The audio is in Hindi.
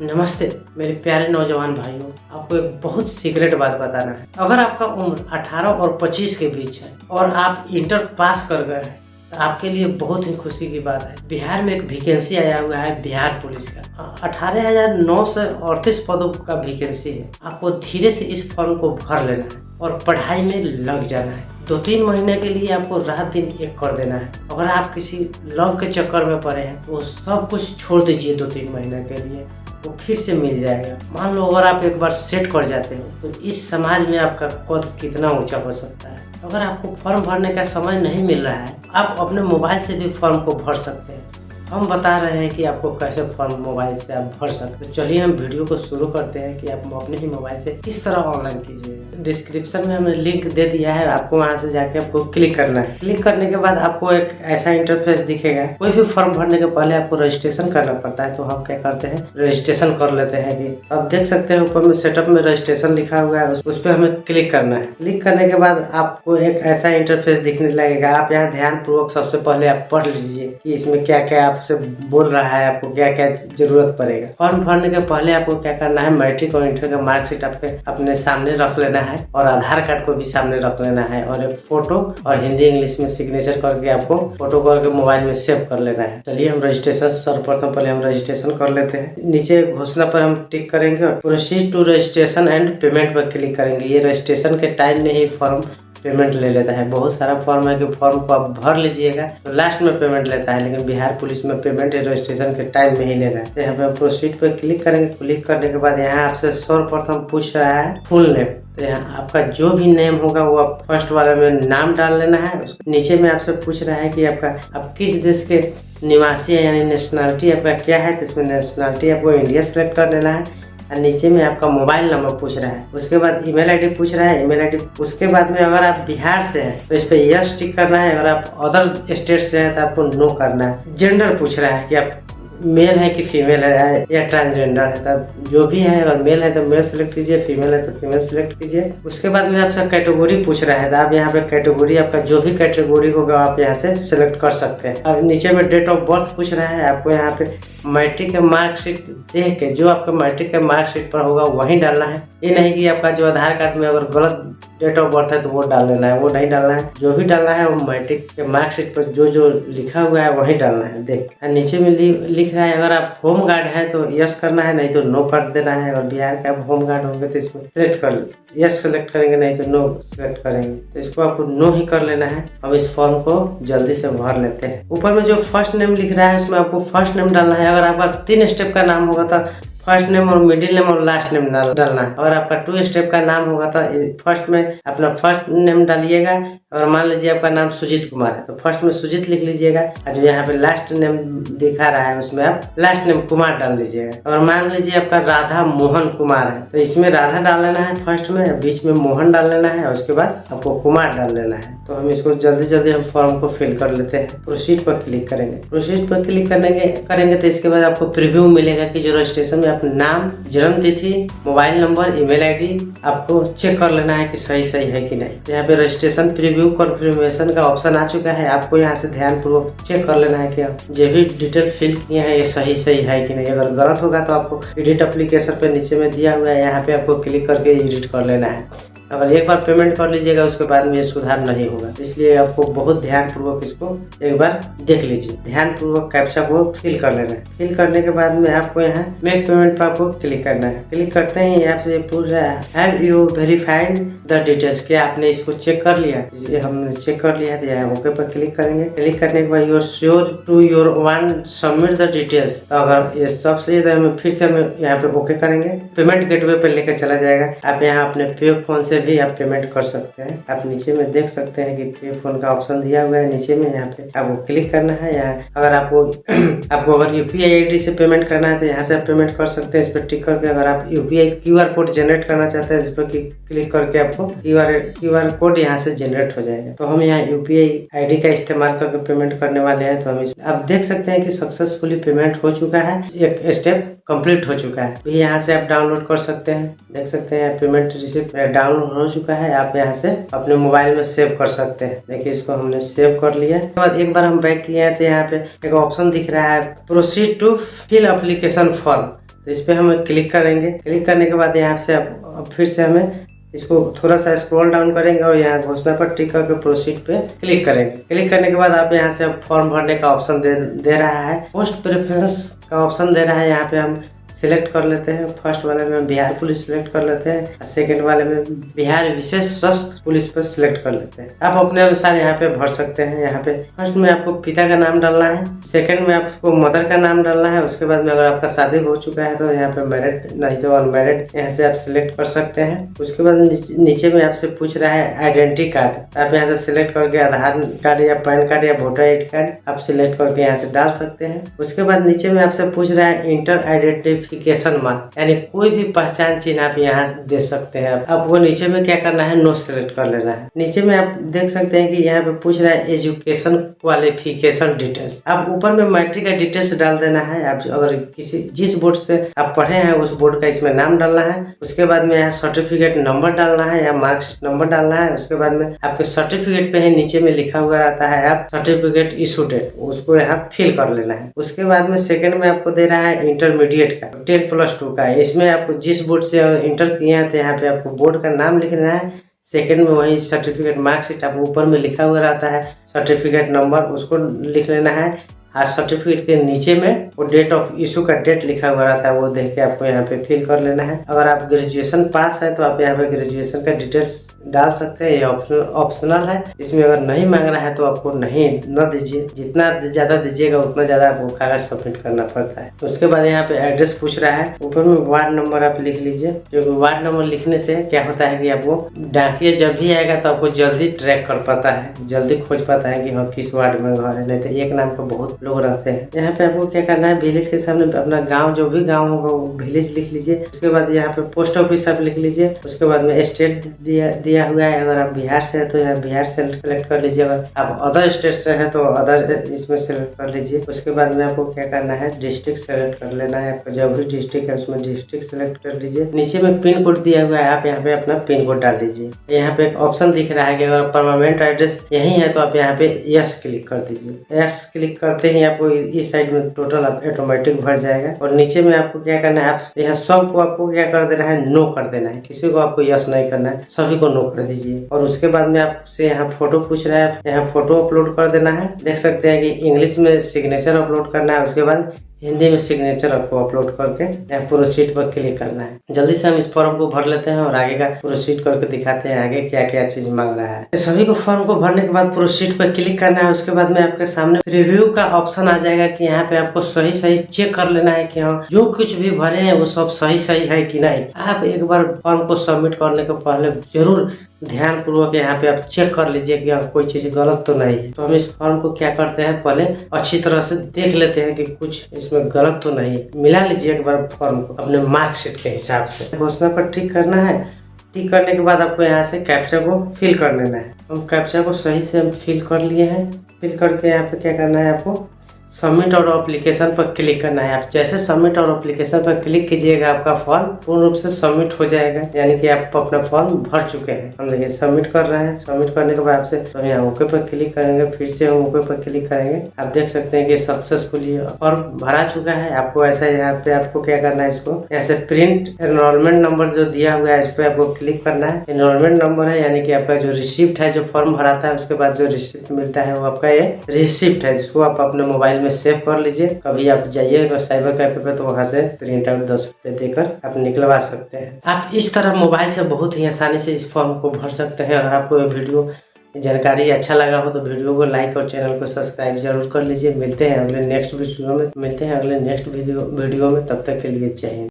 नमस्ते मेरे प्यारे नौजवान भाइयों, आपको एक बहुत सीक्रेट बात बताना है। अगर आपका उम्र 18 और 25 के बीच है और आप इंटर पास कर गए हैं तो आपके लिए बहुत ही खुशी की बात है। बिहार में एक वैकेंसी आया हुआ है बिहार पुलिस का 18,938 पदों का वैकेंसी है। आपको धीरे से इस फॉर्म को भर लेना है और पढ़ाई में लग जाना है। 2-3 महीने के लिए आपको रात दिन एक कर देना है। अगर आप किसी लव के चक्कर में पड़े हैं तो सब कुछ छोड़ दीजिए 2-3 महीने के लिए, वो फिर से मिल जाएगा। मान लो अगर आप एक बार सेट कर जाते हो तो इस समाज में आपका कद कितना ऊंचा हो सकता है। अगर आपको फॉर्म भरने का समय नहीं मिल रहा है, आप अपने मोबाइल से भी फॉर्म को भर सकते हैं। हम बता रहे हैं कि आपको कैसे फॉर्म मोबाइल से आप भर सकते हैं। चलिए हम वीडियो को शुरू करते हैं कि आप अपने ही मोबाइल से किस तरह ऑनलाइन कीजिएगा। डिस्क्रिप्शन में हमने लिंक दे दिया है, आपको वहां से जाके आपको क्लिक करना है। क्लिक करने के बाद आपको एक ऐसा इंटरफेस दिखेगा। कोई भी फॉर्म भरने के पहले आपको रजिस्ट्रेशन करना पड़ता है, तो हम क्या करते हैं, रजिस्ट्रेशन कर लेते हैं। कि आप देख सकते हैं ऊपर में सेटअप में रजिस्ट्रेशन लिखा हुआ है, उस पर हमें क्लिक करना है। क्लिक करने के बाद आपको एक ऐसा इंटरफेस दिखने लगेगा। आप यहाँ ध्यान पूर्वक सबसे पहले आप पढ़ लीजिए कि इसमें क्या क्या आपसे बोल रहा है, आपको क्या क्या जरूरत पड़ेगा। फॉर्म भरने के पहले आपको क्या करना है, मैट्रिक और इंटर का मार्कशीट आपके अपने सामने रख लेना है और आधार कार्ड को भी सामने रख लेना है और एक फोटो और हिंदी इंग्लिश में सिग्नेचर करके आपको फोटो करके मोबाइल में सेव कर लेना है। चलिए हम रजिस्ट्रेशन सर्वप्रथम पहले हम रजिस्ट्रेशन कर लेते हैं। नीचे घोषणा पर हम टिक करेंगे और proceed to registration and payment पर क्लिक करेंगे। ये रजिस्ट्रेशन के टाइम में ही फॉर्म पेमेंट ले लेता है। बहुत सारा फॉर्म है कि फॉर्म को आप भर लीजिएगा तो लास्ट में पेमेंट लेता है, लेकिन बिहार पुलिस में पेमेंट रजिस्ट्रेशन के टाइम में ही लेना है। तो यहाँ पे प्रोसीड पर क्लिक करेंगे। क्लिक करने के बाद यहाँ आपसे सर्वप्रथम पूछ रहा है फुल नेम। तो यहाँ आपका जो भी नेम होगा वो आप फर्स्ट वाले में नाम डाल लेना है। उसके नीचे में आपसे पूछ रहा है कि आप किस देश के निवासी है, यानी नेशनलिटी आपका क्या है। तो इसमें नेशनलिटी आपको इंडिया सेलेक्ट कर लेना है। और नीचे में आपका मोबाइल नंबर पूछ रहा है। उसके बाद ईमेल आईडी पूछ रहा है, ईमेल आईडी। उसके बाद में अगर आप बिहार से हैं तो इस पे यस टिक करना है। अगर आप अदर स्टेट से हैं तो आपको नो करना है। जेंडर पूछ रहा है कि आप मेल है कि फीमेल है या ट्रांसजेंडर है। तब जो भी है, अगर मेल है तो मेल सेलेक्ट कीजिए, फीमेल है तो फीमेल सेलेक्ट कीजिए। उसके बाद में आपसे कैटेगरी पूछ रहा है, तो आप यहाँ पे कैटेगरी आपका जो भी कैटेगरी होगा आप यहाँ से सेलेक्ट कर सकते हैं। अब नीचे में डेट ऑफ बर्थ पूछ रहा है। आपको यहाँ पे मैट्रिक के मार्कशीट देख के जो आपका मैट्रिक के मार्कशीट पर होगा वही डालना है। ये नहीं कि आपका जो आधार कार्ड में अगर गलत डेट ऑफ बर्थ है तो वो डाल देना है, वो नहीं डालना है। जो भी डालना है वो मैट्रिक के मार्कशीट पर जो जो लिखा हुआ है वही डालना है। देख नीचे में लिख रहा है अगर आप होम गार्ड है तो यस करना है, नहीं तो नो कर देना है। अगर बिहार के आप होम गार्ड होंगे तो इसमें सेलेक्ट कर यस सेलेक्ट करेंगे, नहीं तो नो सेलेक्ट करेंगे। तो इसको आपको नो ही कर लेना है। हम इस फॉर्म को जल्दी से भर लेते हैं। ऊपर में जो फर्स्ट नेम लिख रहा है उसमें आपको फर्स्ट नेम डालना है। अगर आपका 3 स्टेप का नाम होगा तो फर्स्ट नेम और मिडिल नेम और लास्ट नेम डालना है। अगर आपका 2 स्टेप का नाम होगा तो फर्स्ट में अपना फर्स्ट नेम डालिएगा। और मान लीजिए आपका नाम सुजीत कुमार है तो फर्स्ट में सुजीत लिख लीजिएगा, और जो यहाँ पे लास्ट नेम दिखा रहा है उसमें आप लास्ट नेम कुमार डाल लीजिएगा। और मान लीजिए आपका राधा मोहन कुमार है तो इसमें राधा डाल लेना है फर्स्ट में, बीच में मोहन डाल लेना है और उसके बाद आपको कुमार डाल लेना है। तो हम इसको जल्दी हम फॉर्म को फिल कर लेते हैं। प्रोसीड पर क्लिक करेंगे। प्रोसीड पर क्लिक करेंगे तो इसके बाद आपको प्रीव्यू मिलेगा कि जो रजिस्ट्रेशन में आप नाम, जन्म तिथि, मोबाइल नंबर, ईमेल आईडी आपको चेक कर लेना है कि सही है कि नहीं। यहाँ पे रजिस्ट्रेशन प्रीव्यू कन्फर्मेशन का ऑप्शन आ चुका है। आपको यहाँ से ध्यान पूर्वक चेक कर लेना है कि जो भी डिटेल फिल किए हैं ये सही है कि नहीं। अगर गलत होगा तो आपको एडिट एप्लीकेशन पे नीचे में दिया हुआ है, यहाँ पे आपको क्लिक करके एडिट कर लेना है। अगर एक बार पेमेंट कर लीजिएगा उसके बाद में ये सुधार नहीं होगा, इसलिए आपको बहुत ध्यान पूर्वक इसको एक बार देख लीजिए। ध्यान पूर्वक कैप्चा को फिल कर लेना है। फिल करने के बाद में आपको यहाँ मेक पेमेंट पर आपको क्लिक करना है। क्लिक करते ही आपसे पूछ रहा है have you verified the details, क्या आपने इसको चेक कर लिया। ये हमने चेक कर लिया है, यहाँ ओके पर क्लिक करेंगे। क्लिक करने के बाद you're sure to your one submit the details. तो अगर ये सब सही है तो हमें फिर से हमें यहाँ पे ओके करेंगे। पेमेंट गेटवे पे लेकर चला जाएगा। आप यहाँ अपने पे फोन से भी आप पेमेंट कर सकते हैं। आप नीचे में देख सकते हैं कि पे फोन का ऑप्शन दिया हुआ है नीचे में, यहाँ पे आपको क्लिक करना है। यहाँ अगर आपको अगर यूपीआई आईडी से पेमेंट करना है तो यहाँ से आप पेमेंट कर सकते हैं, इस पर टिक करके। अगर आप यूपीआई क्यूआर कोड जनरेट करना चाहते हैं इस पर क्लिक करके आपको क्यूआर कोड यहाँ से जनरेट हो जाएगा। तो हम यहाँ यूपीआई आईडी का इस्तेमाल करके पेमेंट करने वाले हैं। तो हम आप देख सकते हैं कि सक्सेसफुली पेमेंट हो चुका है, एक स्टेप कंप्लीट हो चुका है। यहाँ से आप डाउनलोड कर सकते हैं। देख सकते हैं पेमेंट रिसीप्ट डाउनलोड हो चुका है। आप यहाँ से अपने मोबाइल में सेव कर सकते हैं। देखिए इसको हमने सेव कर लिया। उसके बाद एक बार हम बैक किए हैं तो यहाँ पे एक ऑप्शन दिख रहा है proceed to fill application form. तो इस पर हम क्लिक करेंगे। क्लिक करने के बाद यहाँ से अब फिर से हमें इसको थोड़ा सा स्क्रॉल डाउन करेंगे और यहाँ घोषणा पर टिक करके प्रोसीड पे क्लिक करेंगे। क्लिक करने के बाद आप यहाँ से फॉर्म भरने का ऑप्शन दे रहा है। पोस्ट प्रेफरेंस का ऑप्शन दे रहा है। यहाँ पे हम सिलेक्ट कर लेते हैं। फर्स्ट वाले में बिहार पुलिस सिलेक्ट कर लेते हैं और सेकेंड वाले में बिहार विशेष सशस्त्र पुलिस पर सिलेक्ट कर लेते हैं। आप अपने अनुसार यहाँ पे भर सकते हैं। यहाँ पे फर्स्ट में आपको पिता का नाम डालना है, सेकंड में आपको मदर का नाम डालना है। उसके बाद में अगर आपका शादी हो चुका है तो यहाँ पे मैरिड, नहीं तो अनमैरिड, यहाँ से आप सिलेक्ट कर सकते हैं। उसके बाद नीचे में आपसे पूछ रहा है आइडेंटिटी कार्ड। आप यहाँ से सिलेक्ट करके आधार कार्ड या पैन कार्ड या वोटर आईडी कार्ड आप सिलेक्ट करके यहाँ से डाल सकते हैं। उसके बाद नीचे में आपसे पूछ रहा है इंटर आइडेंटिफिकेशन मार्क, यानी कोई भी पहचान चिन्ह आप यहाँ दे सकते हैं। आपको नीचे में क्या करना है, नो सिलेक्ट कर लेना है। नीचे में आप देख सकते हैं कि यहाँ पे पूछ रहा है एजुकेशन क्वालिफिकेशन डिटेल्स। आप ऊपर में मैट्रिक का डिटेल्स डाल देना है। आप अगर जिस बोर्ड से आप पढ़े हैं उस बोर्ड का इसमें नाम डालना है। उसके बाद में यहाँ सर्टिफिकेट नंबर डालना है या मार्कशीट नंबर डालना है। उसके बाद में आपके सर्टिफिकेट पे ही नीचे में लिखा हुआ रहता है आप सर्टिफिकेट इशू डेट, उसको यहाँ फिल कर लेना है। उसके बाद में सेकंड में आपको दे रहा है इंटरमीडिएट का 10+2 का। इसमें आपको जिस बोर्ड से इंटर किए हैं तो यहाँ पे आपको बोर्ड का नाम लिखना है। सेकंड में वही सर्टिफिकेट मार्कशीट आप ऊपर में लिखा हुआ रहता है सर्टिफिकेट नंबर, उसको लिख लेना है। आज सर्टिफिकेट के नीचे में वो डेट ऑफ इशू का डेट लिखा हुआ रहता है, वो देख के आपको यहाँ पे फिल कर लेना है। अगर आप ग्रेजुएशन पास है तो आप यहाँ पे ग्रेजुएशन का डिटेल्स डाल सकते हैं। ये ऑप्शनल है। इसमें अगर नहीं मांग रहा है तो आपको नहीं न दीजिए। जितना ज़्यादा दीजिएगा उतना ज़्यादा आपको कागज सबमिट करना पड़ता है। तो उसके बाद यहाँ पे एड्रेस पूछ रहा है। ऊपर में वार्ड नंबर आप लिख लीजिए, क्योंकि वार्ड नंबर लिखने से क्या होता है कि आपको डाकिया जब भी आएगा तो आपको जल्दी ट्रैक कर पाता है, जल्दी खोज पाता है कि हाँ किस वार्ड में घर है। नहीं तो एक नाम का बहुत लोग रहते हैं। यहाँ पे आपको क्या करना है, विलेज के सामने अपना गाँव, जो भी गाँव होगा वो विलेज लिख लीजिए। उसके बाद यहाँ पे पोस्ट ऑफिस आप लिख लीजिए। उसके बाद में स्टेट दिया हुआ है। अगर आप बिहार से है तो यहाँ बिहार से सेलेक्ट कर लीजिए। अगर आप अदर स्टेट से हैं तो अदर इसमें सेलेक्ट कर लीजिए। उसके बाद में आपको क्या करना है, डिस्ट्रिक्ट सेलेक्ट कर लेना है। आपका जो भी डिस्ट्रिक्ट है उसमें डिस्ट्रिक्ट सेलेक्ट कर लीजिए। नीचे में पिन कोड दिया हुआ है, आप यहाँ पे अपना पिन कोड डाल लीजिए। यहाँ पे एक ऑप्शन दिख रहा है कि अगर परमानेंट एड्रेस यही है तो आप यहाँ पे यस क्लिक कर दीजिए। यस क्लिक करते ही आपको इस साइड में टोटल ऑटोमेटिक भर जाएगा। और नीचे में आपको क्या करना है, आप यहाँ सबको आपको क्या कर देना है, नो कर देना है। किसी को आपको यस नहीं करना है, सभी को नो कर दीजिए। और उसके बाद में आपसे यहाँ फोटो पूछ रहा है, यहाँ फोटो अपलोड कर देना है। देख सकते हैं कि इंग्लिश में सिग्नेचर अपलोड करना है। उसके बाद हिंदी में सिग्नेचर आपको अपलोड करके यहाँ प्रोसीड पर क्लिक करना है। जल्दी से हम इस फॉर्म को भर लेते हैं और आगे का प्रोसीड करके दिखाते हैं आगे क्या क्या चीज मांग रहा है। सभी को फॉर्म को भरने के बाद प्रोसीड पर क्लिक करना है। उसके बाद में आपके सामने रिव्यू का ऑप्शन आ जाएगा कि यहाँ पे आपको सही चेक कर लेना है कि हाँ जो कुछ भी भरे हैं वो सब सही है कि नहीं। आप एक बार फॉर्म को सबमिट करने के पहले जरूर ध्यान पूर्वक यहाँ पे आप चेक कर लीजिए कि कोई चीज गलत तो नहीं है। तो हम इस फॉर्म को क्या करते हैं, पहले अच्छी तरह से देख लेते हैं कि कुछ इसमें गलत तो नहीं। मिला लीजिए एक बार फॉर्म को अपने मार्कशीट के हिसाब से। घोषणा पर टिक करना है। टिक करने के बाद आपको यहाँ से कैप्चा को फिल कर लेना है। हम कैप्चा को सही से हम फिल कर लिए हैं। फिल करके यहाँ पे क्या करना है, आपको सबमिट और एप्लीकेशन पर क्लिक करना है। आप जैसे सबमिट और एप्लीकेशन पर क्लिक कीजिएगा आपका फॉर्म पूर्ण रूप से सबमिट हो जाएगा, यानी कि आप अपना फॉर्म भर चुके हैं। हम देखिए सबमिट कर रहे हैं। सबमिट करने के बाद आपसे तो यहाँ ओके पर क्लिक करेंगे, फिर से हम ओके पर क्लिक करेंगे। आप देख सकते हैं कि सक्सेसफुली फॉर्म भरा चुका है। आपको ऐसा यहाँ पे आपको क्या करना है, इसको यहाँ से प्रिंट एनरोलमेंट नंबर जो दिया हुआ है इस पर आपको क्लिक करना है। एनरोलमेंट नंबर है, यानी कि आपका जो रिसिप्ट है, जो फॉर्म भरा था उसके बाद जो रिसिप्ट मिलता है वो आपका ये रिसिप्ट है। इसको आप अपने मोबाइल में सेव कर लीजिए। कभी आप जाइए साइबर कैफे पे तो वहां से प्रिंट आउट 10 रुपए देकर आप निकलवा सकते हैं। आप इस तरह मोबाइल से बहुत ही आसानी से इस फॉर्म को भर सकते हैं। अगर आपको ये वीडियो जानकारी अच्छा लगा हो तो वीडियो को लाइक और चैनल को सब्सक्राइब जरूर कर लीजिए। मिलते हैं अगले नेक्स्ट वीडियो में। तब तक के लिए जय हिंद।